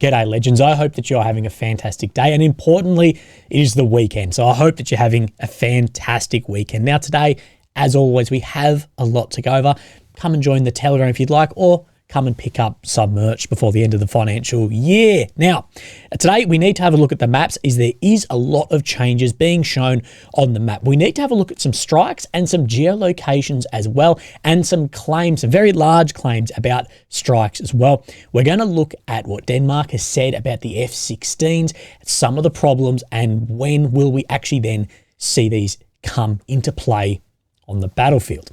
G'day, legends. I hope that you're having a fantastic day. And importantly, it is the weekend. So I hope that you're having a fantastic weekend. Now, today, as always, we have a lot to go over. Come and join the Telegram if you'd like, or come and pick up some merch before the end of the financial year. Now, today we need to have a look at the maps, as there is a lot of changes being shown on the map. We need to have a look at some strikes and some geolocations as well, and some claims, some very large claims about strikes as well. We're going to look at what Denmark has said about the F-16s, some of the problems, and when will we actually then see these come into play on the battlefield.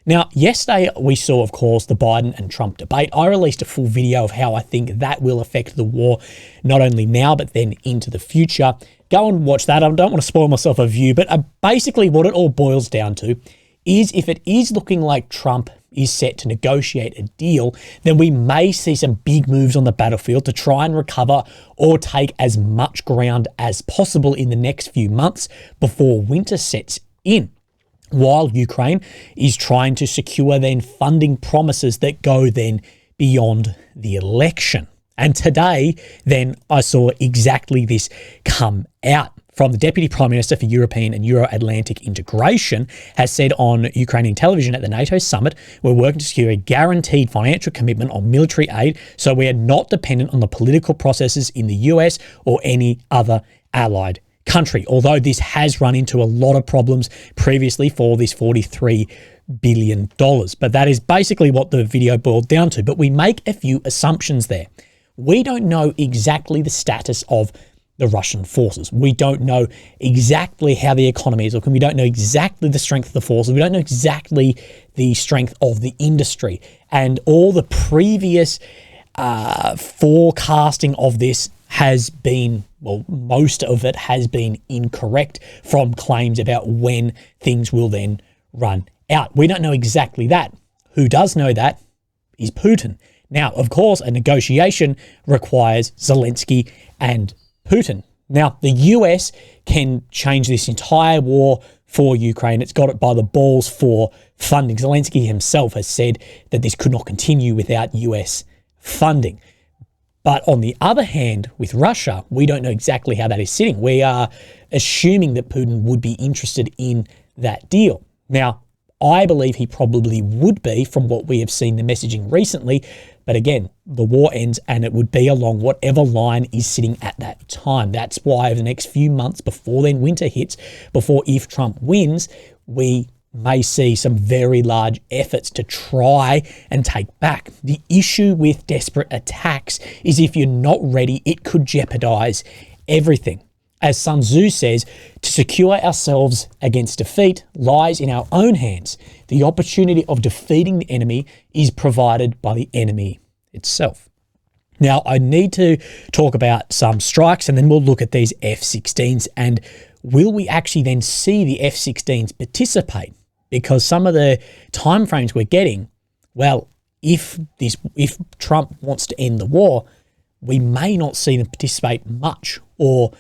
Now, yesterday we saw, of course, the Biden and Trump debate. I released a full video of how I think that will affect the war, not only now, but then into the future. Go and watch that. I don't want to spoil myself a view, but basically what it all boils down to is if it is looking like Trump is set to negotiate a deal, then we may see some big moves on the battlefield to try and recover or take as much ground as possible in the next few months before winter sets in, while Ukraine is trying to secure then funding promises that go then beyond the election. And today, then, I saw exactly this come out from the Deputy Prime Minister for European and Euro-Atlantic Integration, has said on Ukrainian television at the NATO summit, we're working to secure a guaranteed financial commitment on military aid so we are not dependent on the political processes in the US or any other allied country, although this has run into a lot of problems previously for this $43 billion. But that is basically what the video boiled down to. But we make a few assumptions there. We don't know exactly the status of the Russian forces. We don't know exactly how the economy is looking. We don't know exactly the strength of the forces. We don't know exactly the strength of the industry. And all the previous forecasting of this has been, well, most of it has been incorrect from claims about when things will then run out. We don't know exactly that. Who does know that is Putin. Now, of course, a negotiation requires Zelensky and Putin. Now, the US can change this entire war for Ukraine. It's got it by the balls for funding. Zelensky himself has said that this could not continue without US funding. But on the other hand, with Russia, we don't know exactly how that is sitting. We are assuming that Putin would be interested in that deal. Now, I believe he probably would be from what we have seen the messaging recently. But again, the war ends and it would be along whatever line is sitting at that time. That's why over the next few months before then winter hits, before if Trump wins, we may see some very large efforts to try and take back. The issue with desperate attacks is if you're not ready, it could jeopardize everything. As Sun Tzu says, to secure ourselves against defeat lies in our own hands. The opportunity of defeating the enemy is provided by the enemy itself. Now, I need to talk about some strikes and then we'll look at these F-16s and will we actually then see the F-16s participate? Because some of the timeframes we're getting, well, if Trump wants to end the war, we may not see them participate much, or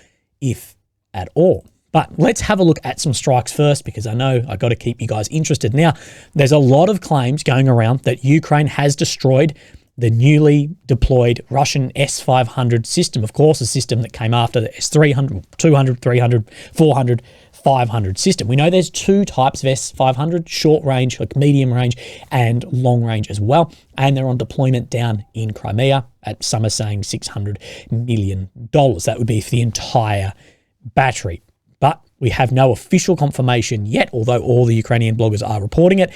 if at all. But let's have a look at some strikes first, because I know I got to keep you guys interested. Now, there's a lot of claims going around that Ukraine has destroyed the newly deployed Russian S-500 system. Of course, a system that came after the S-300, 200, 300, 400, 500 system. We know there's two types of S-500, short range, like medium range, and long range as well. And they're on deployment down in Crimea at some are saying $600 million. That would be for the entire battery. But we have no official confirmation yet, although all the Ukrainian bloggers are reporting it.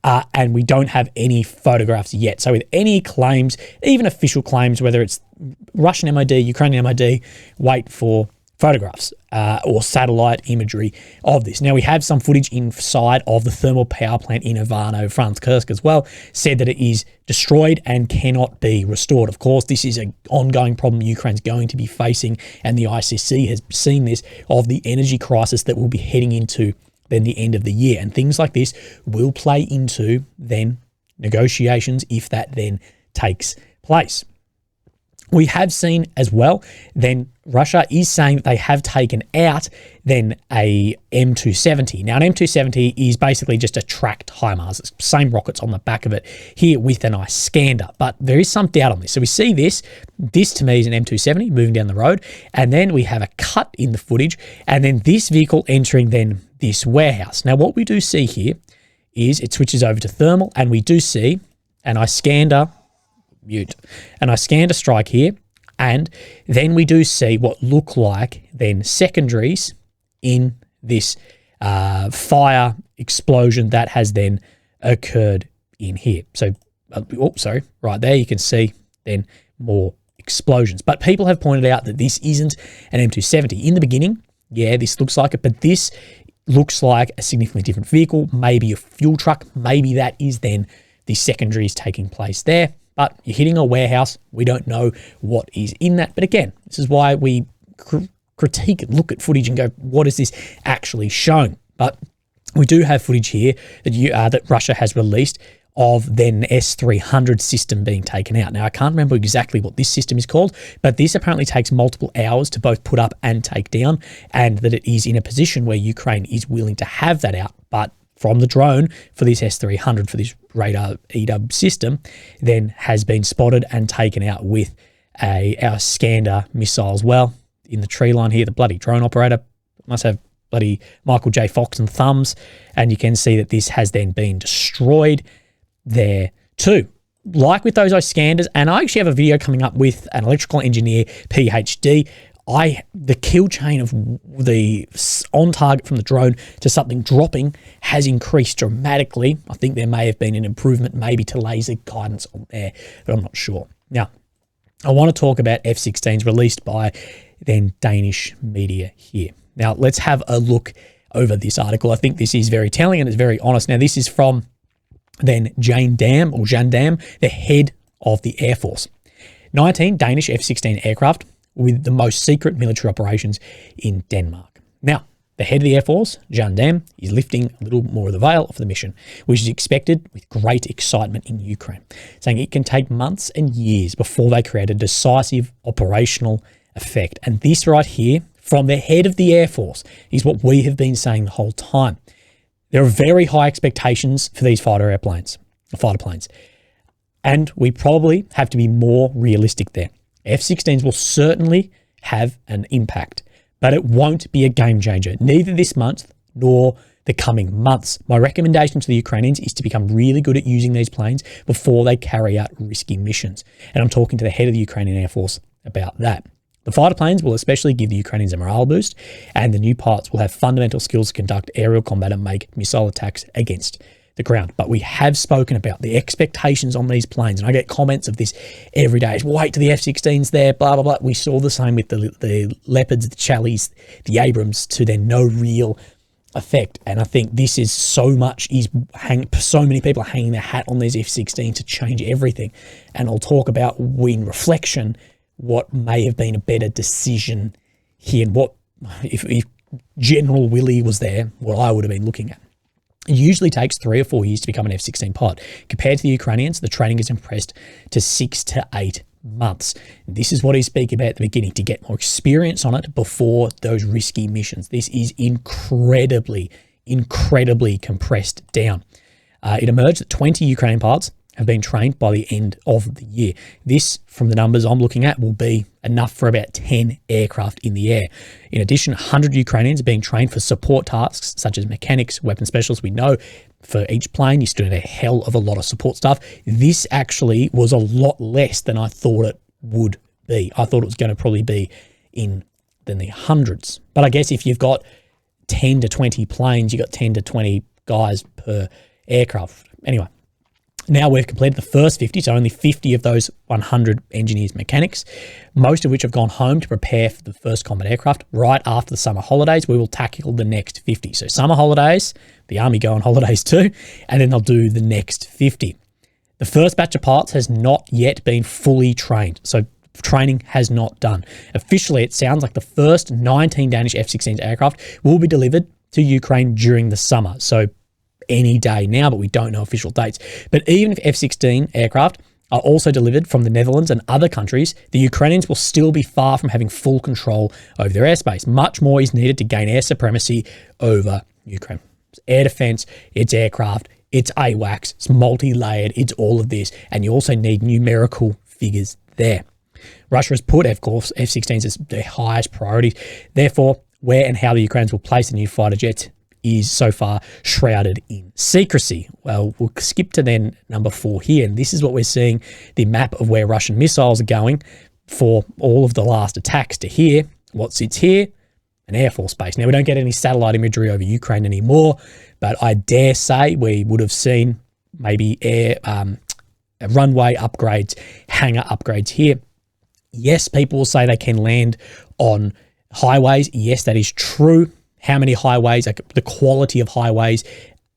And we don't have any photographs yet. So with any claims, even official claims, whether it's Russian MOD, Ukrainian MOD, wait for photographs or satellite imagery of this. Now, we have some footage inside of the thermal power plant in Ivano-Frankivsk as well, said that it is destroyed and cannot be restored. Of course, this is an ongoing problem Ukraine's going to be facing, and the ICC has seen this, of the energy crisis that we'll be heading into then the end of the year. And things like this will play into then negotiations if that then takes place. We have seen as well, then Russia is saying that they have taken out then a M270. Now, an M270 is basically just a tracked HIMARS. It's the same rockets on the back of it here with an Iskander, but there is some doubt on this. So we see this to me is an M270 moving down the road, and then we have a cut in the footage, and then this vehicle entering then this warehouse. Now, what we do see here is it switches over to thermal, and we do see an Iskander and I scanned a strike here, and then we do see what look like then secondaries in this fire explosion that has then occurred in here. So, right there you can see then more explosions. But people have pointed out that this isn't an M270. In the beginning, yeah, this looks like it, but this looks like a significantly different vehicle, maybe a fuel truck, maybe that is then the secondaries taking place there. But you're hitting a warehouse. We don't know what is in that. But again, this is why we critique and look at footage and go, what is this actually showing? But we do have footage here that Russia has released of then S-300 system being taken out. Now, I can't remember exactly what this system is called, but this apparently takes multiple hours to both put up and take down, and that it is in a position where Ukraine is willing to have that out. But from the drone for this S-300, for this radar EW system, then has been spotted and taken out with our Iskander missile as well. In the tree line here, the bloody drone operator must have bloody Michael J. Fox and thumbs, and you can see that this has then been destroyed there too. Like with those Iskanders, and I actually have a video coming up with an electrical engineer, PhD. The kill chain of the on target from the drone to something dropping has increased dramatically. I think there may have been an improvement maybe to laser guidance on there, but I'm not sure. Now, I want to talk about F-16s released by then Danish media here. Now, let's have a look over this article. I think this is very telling and it's very honest. Now, this is from then Jane Dam, the head of the Air Force. 19 Danish F-16 aircraft with the most secret military operations in Denmark. Now, the head of the Air Force, Jean Dam, is lifting a little more of the veil of the mission, which is expected with great excitement in Ukraine, saying it can take months and years before they create a decisive operational effect. And this right here, from the head of the Air Force, is what we have been saying the whole time. There are very high expectations for these fighter planes, and we probably have to be more realistic there. F-16s will certainly have an impact, but it won't be a game changer, neither this month nor the coming months. My recommendation to the Ukrainians is to become really good at using these planes before they carry out risky missions. And I'm talking to the head of the Ukrainian Air Force about that. The fighter planes will especially give the Ukrainians a morale boost, and the new pilots will have fundamental skills to conduct aerial combat and make missile attacks against the ground. But we have spoken about the expectations on these planes, and I get comments of this every day. Wait till the F-16s there, blah, blah, blah. We saw the same with the Leopards, the Charlies, the Abrams, to then no real effect. And I think this is so many people are hanging their hat on these F-16 to change everything. And I'll talk about, in reflection, what may have been a better decision here, and what, if General Willie was there, what I would have been looking at. It usually takes 3 or 4 years to become an F-16 pilot. Compared to the Ukrainians, the training is compressed to 6 to 8 months. This is what he's speaking about at the beginning, to get more experience on it before those risky missions. This is incredibly compressed down. It emerged that 20 Ukrainian pilots have been trained by the end of the year. This, from the numbers I'm looking at, will be enough for about 10 aircraft in the air. In addition, 100 Ukrainians are being trained for support tasks such as mechanics, weapon specialists. We know for each plane you still need a hell of a lot of support stuff. This actually was a lot less than I thought it would be. I thought it was going to probably be in the hundreds. But I guess if you've got 10 to 20 planes, you've got 10 to 20 guys per aircraft. Anyway, now we've completed the first 50, so only 50 of those 100 engineers, mechanics, most of which have gone home to prepare for the first combat aircraft. Right after the summer holidays, we will tackle the next 50. So summer holidays, the Army go on holidays too, and then they'll do the next 50. The first batch of pilots has not yet been fully trained, so training has not done. Officially, it sounds like the first 19 Danish F-16 aircraft will be delivered to Ukraine during the summer. So any day now, but we don't know official dates. But even if F-16 aircraft are also delivered from the Netherlands and other countries, the Ukrainians will still be far from having full control over their airspace. Much more is needed to gain air supremacy over Ukraine. It's air defense, it's aircraft, it's AWACS, it's multi-layered, it's all of this. And you also need numerical figures there. Russia has put, of course, F-16s as their highest priority. Therefore, where and how the Ukrainians will place the new fighter jets is so far shrouded in secrecy. Well, we'll skip to then number 4 here. And this is what we're seeing, the map of where Russian missiles are going for all of the last attacks to here. What sits here? An Air Force base. Now, we don't get any satellite imagery over Ukraine anymore, but I dare say we would have seen maybe runway upgrades, hangar upgrades here. Yes, people will say they can land on highways. Yes, that is true. How many highways, like the quality of highways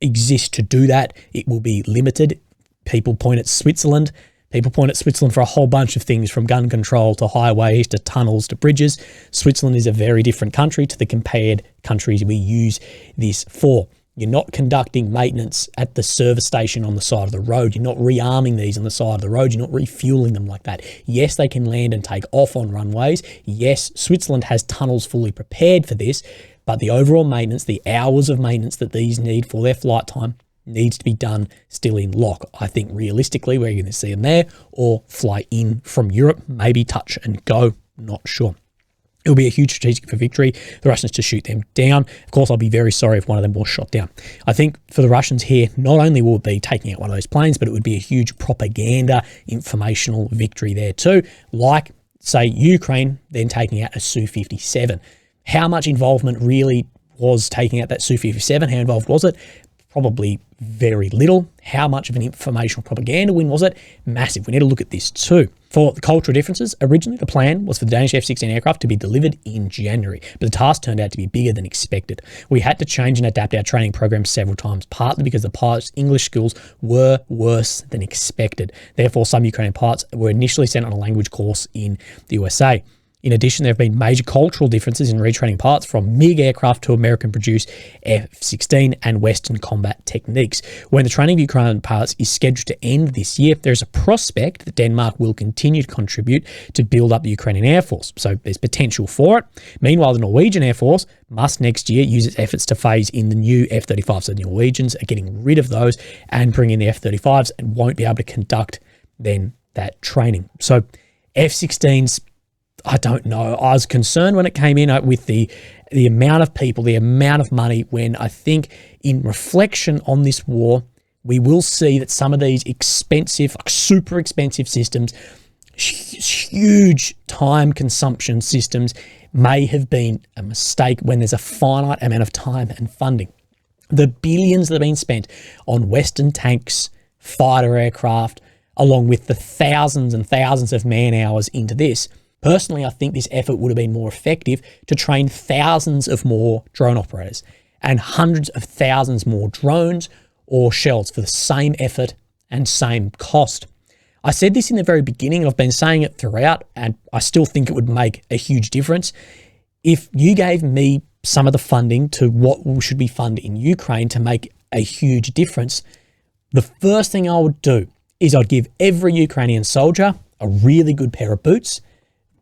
exist to do that? It will be limited. People point at Switzerland. People point at Switzerland for a whole bunch of things, from gun control to highways to tunnels to bridges. Switzerland is a very different country to the compared countries we use this for. You're not conducting maintenance at the service station on the side of the road. You're not rearming these on the side of the road. You're not refueling them like that. Yes, they can land and take off on runways. Yes, Switzerland has tunnels fully prepared for this, but the overall maintenance, the hours of maintenance that these need for their flight time needs to be done still in lock. I think realistically, we're going to see them there or fly in from Europe, maybe touch and go, not sure. It will be a huge strategic victory for the Russians to shoot them down. Of course, I'll be very sorry if one of them was shot down. I think for the Russians here, not only will it be taking out one of those planes, but it would be a huge propaganda, informational victory there too. Like, say, Ukraine then taking out a Su-57. How much involvement really was taking out that Su-57? How involved was it? Probably very little. How much of an informational propaganda win was it? Massive. We need to look at this too. For the cultural differences, originally the plan was for the Danish F-16 aircraft to be delivered in January, but the task turned out to be bigger than expected. We had to change and adapt our training program several times, partly because the pilots' English skills were worse than expected. Therefore, some Ukrainian pilots were initially sent on a language course in the USA. In addition, there have been major cultural differences in retraining pilots from MiG aircraft to American-produced F-16 and Western combat techniques. When the training of Ukrainian pilots is scheduled to end this year, there is a prospect that Denmark will continue to contribute to build up the Ukrainian Air Force. So there's potential for it. Meanwhile, the Norwegian Air Force must next year use its efforts to phase in the new F-35s. So the Norwegians are getting rid of those and bring in the F-35s and won't be able to conduct then that training. So F-16s, I don't know. I was concerned when it came in with the amount of people, the amount of money, when I think in reflection on this war, we will see that some of these expensive, like super expensive systems, huge time consumption systems, may have been a mistake when there's a finite amount of time and funding. The billions that have been spent on Western tanks, fighter aircraft, along with the thousands and thousands of man hours into this, personally, I think this effort would have been more effective to train thousands of more drone operators and hundreds of thousands more drones or shells for the same effort and same cost. I said this in the very beginning, and I've been saying it throughout, and I still think it would make a huge difference. If you gave me some of the funding to what should be funded in Ukraine to make a huge difference, the first thing I would do is I'd give every Ukrainian soldier a really good pair of boots,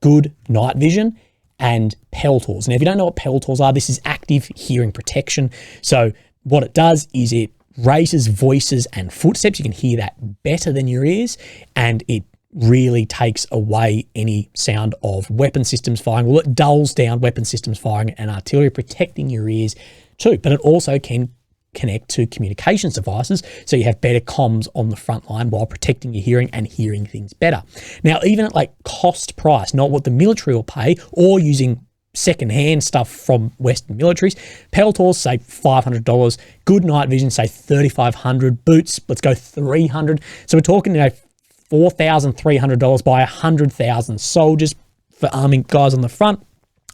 good night vision, and peltors. Now, if you don't know what peltors are, this is active hearing protection. So what it does is it raises voices and footsteps. You can hear that better than your ears, and it really takes away any sound of weapon systems firing. Well, it dulls down weapon systems firing and artillery, protecting your ears too. But it also can connect to communications devices, so you have better comms on the front line while protecting your hearing and hearing things better. Now, even at like cost price, not what the military will pay, or using secondhand stuff from Western militaries, peltors, say $500, good night vision, say $3,500, boots, let's go $300. So we're talking, $4,300 by 100,000 soldiers for arming guys on the front.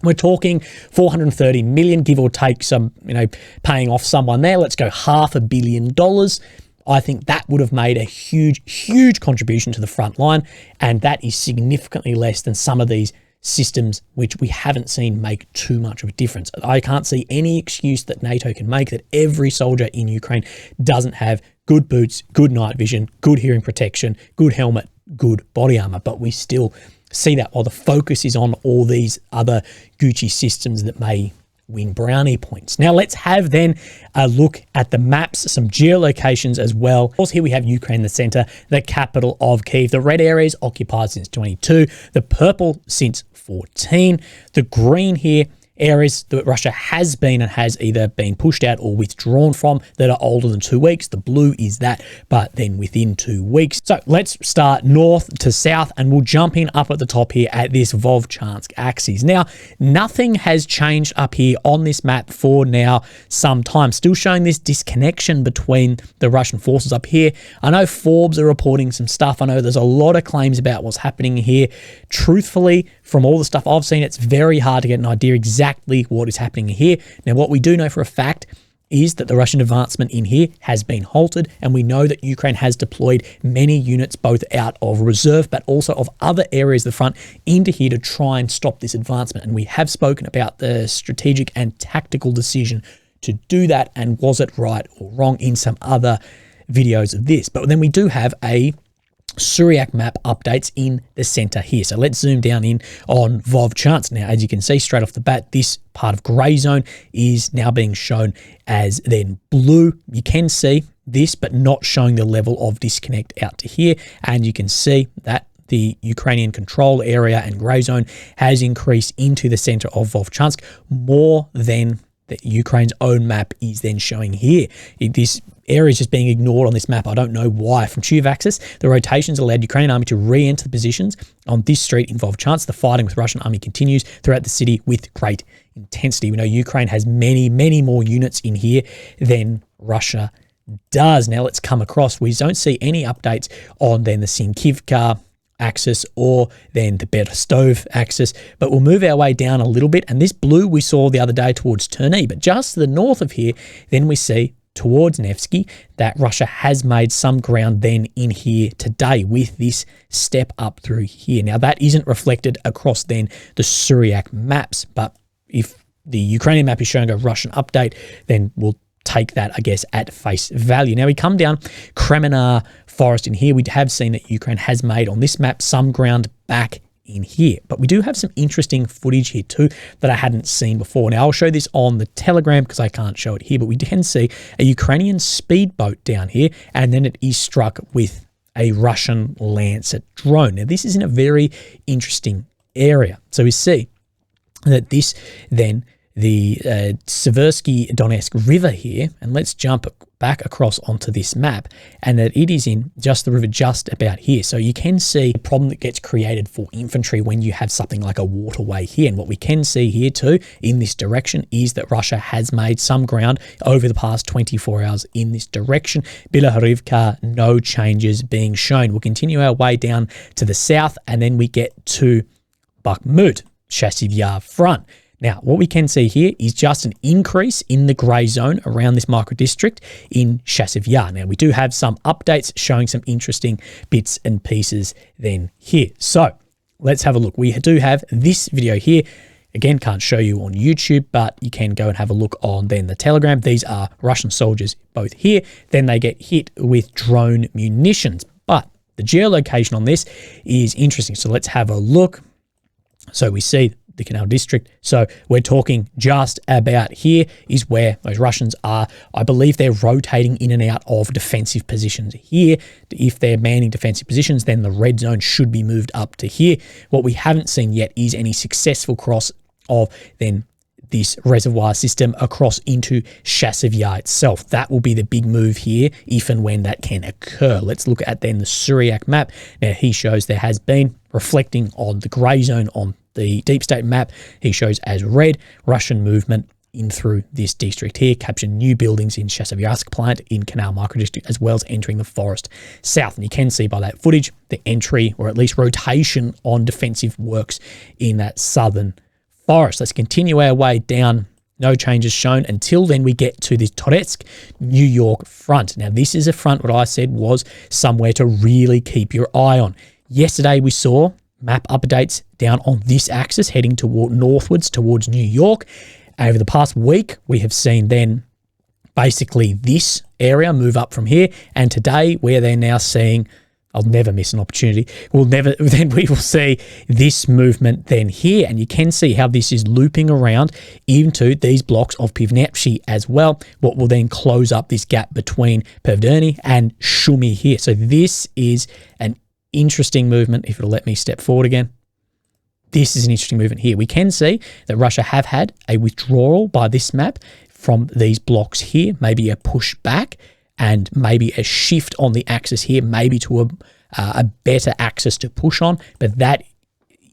We're talking 430 million, give or take some, paying off someone there. Let's go $500 million. I think that would have made a huge, huge contribution to the front line. And that is significantly less than some of these systems, which we haven't seen make too much of a difference. I can't see any excuse that NATO can make that every soldier in Ukraine doesn't have good boots, good night vision, good hearing protection, good helmet, good body armor, but we still see that while the focus is on all these other Gucci systems that may win brownie points. Now let's have then a look at the maps, some geolocations as well. Of course, here we have Ukraine in the center, the capital of Kyiv. The red area is occupied since 22, the purple since 14, the green here areas that Russia has been and has either been pushed out or withdrawn from that are older than 2 weeks. The blue is that, but then within 2 weeks. So let's start north to south, and we'll jump in up at the top here at this Vovchansk axis. Now, nothing has changed up here on this map for now some time. Still showing this disconnection between the Russian forces up here. I know Forbes are reporting some stuff. I know there's a lot of claims about what's happening here. Truthfully, from all the stuff I've seen, it's very hard to get an idea exactly what is happening here. Now, what we do know for a fact is that the Russian advancement in here has been halted, and we know that Ukraine has deployed many units both out of reserve but also of other areas of the front into here to try and stop this advancement. And we have spoken about the strategic and tactical decision to do that, and was it right or wrong in some other videos of this. But then we do have a Syriac map updates in the center here. So let's zoom down in on Vovchansk. Now, as you can see straight off the bat, this part of gray zone is now being shown as then blue. You can see this, but not showing the level of disconnect out to here. And you can see that the Ukrainian control area and gray zone has increased into the center of Vovchansk more than that Ukraine's own map is then showing here. This area is just being ignored on this map. I don't know why. From Tuve axis, the rotations allowed Ukrainian army to re-enter the positions on this street in Vovchansk. The fighting with Russian army continues throughout the city with great intensity. We know Ukraine has many, many more units in here than Russia does. Now let's come across. We don't see any updates on then the Sinkivka axis or then the Berestov axis, but we'll move our way down a little bit. And this blue we saw the other day towards Terny, but just to the north of here, then we see towards Nevsky that Russia has made some ground then in here today with this step up through here. Now that isn't reflected across then the Syriac maps, but if the Ukrainian map is showing a Russian update, then we'll take that, I guess, at face value. Now we come down Kremenar Forest in here. We have seen that Ukraine has made on this map some ground back in here, but we do have some interesting footage here too that I hadn't seen before. Now I'll show this on the Telegram because I can't show it here, but we can see a Ukrainian speedboat down here, and then it is struck with a Russian Lancet drone. Now this is in a very interesting area. So we see that this then the Seversky Donetsk River here, and let's jump back across onto this map, and that it is in just the river just about here. So you can see the problem that gets created for infantry when you have something like a waterway here. And what we can see here too in this direction is that Russia has made some ground over the past 24 hours in this direction. Bilohorivka, no changes being shown. We'll continue our way down to the south, and then we get to Bakhmut, Chasiv Yar front. Now, what we can see here is just an increase in the grey zone around this micro-district in Chasiv Yar. Now, we do have some updates showing some interesting bits and pieces then here. So, let's have a look. We do have this video here. Again, can't show you on YouTube, but you can go and have a look on then the Telegram. These are Russian soldiers both here. Then they get hit with drone munitions. But the geolocation on this is interesting. So, let's have a look. So, we see the Canal District. So we're talking just about here is where those Russians are. I believe they're rotating in and out of defensive positions here. If they're manning defensive positions, then the red zone should be moved up to here. What we haven't seen yet is any successful cross of then this reservoir system across into Chasiv Yar itself. That will be the big move here if and when that can occur. Let's look at then the Syriac map. Now he shows there has been, reflecting on the grey zone on the deep state map, he shows as red Russian movement in through this district here, captured new buildings in Chasiv-Yarsk plant in Canal Microdistrict, as well as entering the forest south. And you can see by that footage the entry, or at least rotation, on defensive works in that southern forest. Let's continue our way down. No changes shown until then we get to this Toretsk, New York front. Now this is a front what I said was somewhere to really keep your eye on. Yesterday we saw map updates down on this axis heading toward northwards towards New York. Over the past week, we have seen then basically this area move up from here. And today we're then now seeing I'll never miss an opportunity. Then we will see this movement then here, and you can see how this is looping around into these blocks of Pivnepshi as well, what will then close up this gap between Pevderni and Shumi here. So this is an interesting movement. If it'll let me step forward again. This is an interesting movement here. We can see that Russia have had a withdrawal by this map from these blocks here, maybe a push back, and maybe a shift on the axis here, maybe to a better axis to push on. But that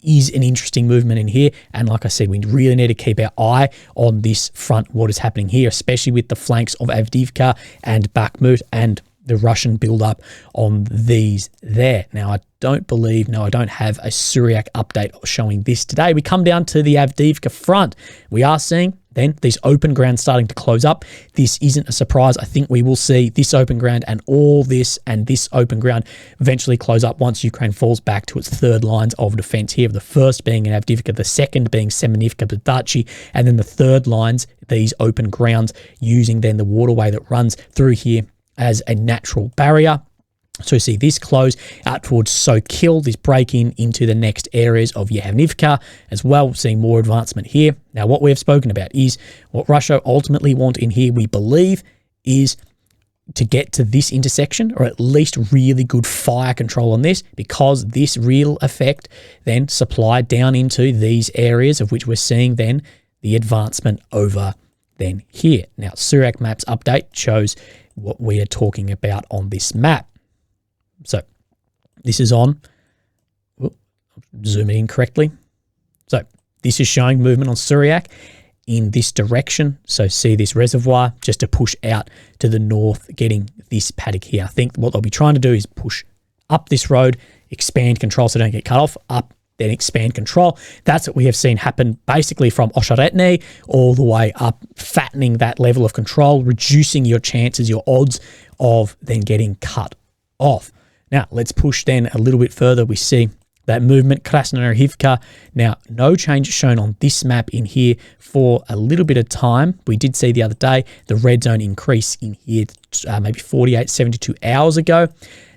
is an interesting movement in here. And like I said, we really need to keep our eye on this front, what is happening here, especially with the flanks of Avdiivka and Bakhmut and the Russian build-up on these there. Now, I don't have a Syriac update showing this today. We come down to the Avdiivka front. We are seeing then these open ground starting to close up. This isn't a surprise. I think we will see this open ground and all this and this open ground eventually close up once Ukraine falls back to its third lines of defense here. The first being in Avdiivka, the second being Semenivka, Badachi, and then the third lines, these open grounds, using then the waterway that runs through here as a natural barrier. So see this close out towards Sokil, this break-in into the next areas of Yavnivka as well, seeing more advancement here. Now, what we have spoken about is what Russia ultimately want in here, we believe, is to get to this intersection, or at least really good fire control on this, because this real effect then supply down into these areas of which we're seeing then the advancement over then here. Now, Syriac Maps update shows what we are talking about on this map. So this is on, zoom in correctly. So this is showing movement on Syriac in this direction. So see this reservoir just to push out to the north, getting this paddock here. I think what they'll be trying to do is push up this road, expand control so they don't get cut off, up, then expand control. That's what we have seen happen basically from Osheretne all the way up, fattening that level of control, reducing your chances, your odds of then getting cut off. Now, let's push then a little bit further. We see that movement, Krasnoyarivka. Now, no change shown on this map in here for a little bit of time. We did see the other day the red zone increase in here maybe 48, 72 hours ago.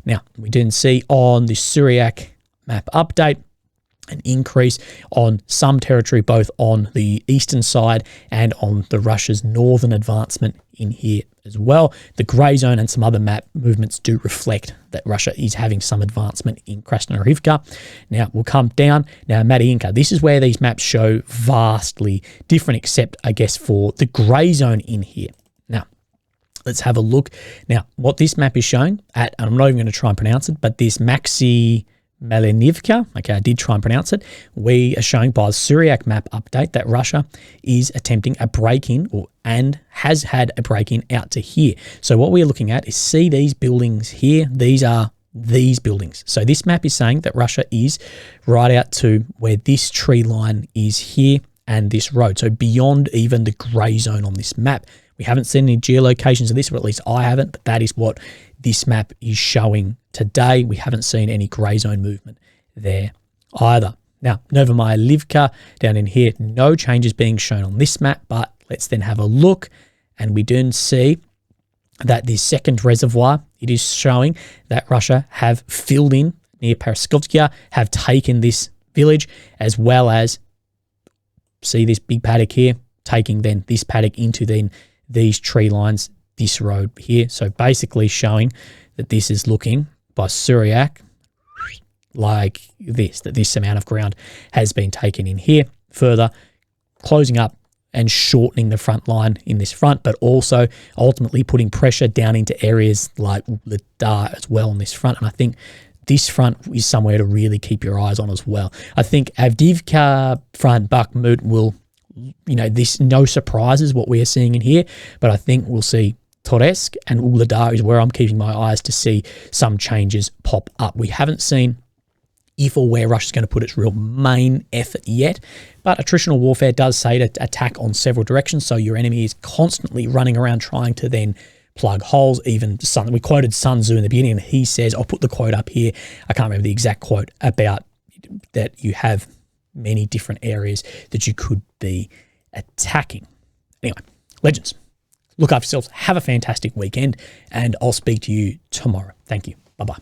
Now, we didn't see on the Syriac map update an increase on some territory, both on the eastern side and on the Russia's northern advancement in here as well. The grey zone and some other map movements do reflect that Russia is having some advancement in Krasnoyarivka. Now, we'll come down. Now, Madiinka, this is where these maps show vastly different, except, I guess, for the grey zone in here. Now, let's have a look. Now, what this map is showing at, and I'm not even going to try and pronounce it, but this Maxi Malinivka, okay, I did try and pronounce it. We are showing by the Syriac map update that Russia is attempting a break-in and has had a break-in out to here. So what we're looking at is, see these buildings here? These are these buildings. So this map is saying that Russia is right out to where this tree line is here and this road. So beyond even the grey zone on this map. We haven't seen any geolocations of this, or at least I haven't, but that is what this map is showing today. We haven't seen any grey zone movement there either. Now, Novomyalivka down in here, no changes being shown on this map, but let's then have a look, and we do see that this second reservoir, it is showing that Russia have filled in near Paraskovskia, have taken this village, as well as see this big paddock here, taking then this paddock into then these tree lines, this road here. So basically showing that this is looking by Syriac like this, that this amount of ground has been taken in here, further closing up and shortening the front line in this front, but also ultimately putting pressure down into areas like Ladar as well on this front. And I think this front is somewhere to really keep your eyes on as well. I think Avdiivka front, Bakhmut will, this no surprises what we are seeing in here, but I think we'll see Toretsk and Uladar is where I'm keeping my eyes to see some changes pop up. We haven't seen if or where Russia's going to put its real main effort yet, but attritional warfare does say to attack on several directions, so your enemy is constantly running around trying to then plug holes. Even we quoted Sun Tzu in the beginning, and he says, I'll put the quote up here, I can't remember the exact quote, about that you have many different areas that you could be attacking. Anyway, legends, look after yourselves, have a fantastic weekend, and I'll speak to you tomorrow. Thank you. Bye-bye.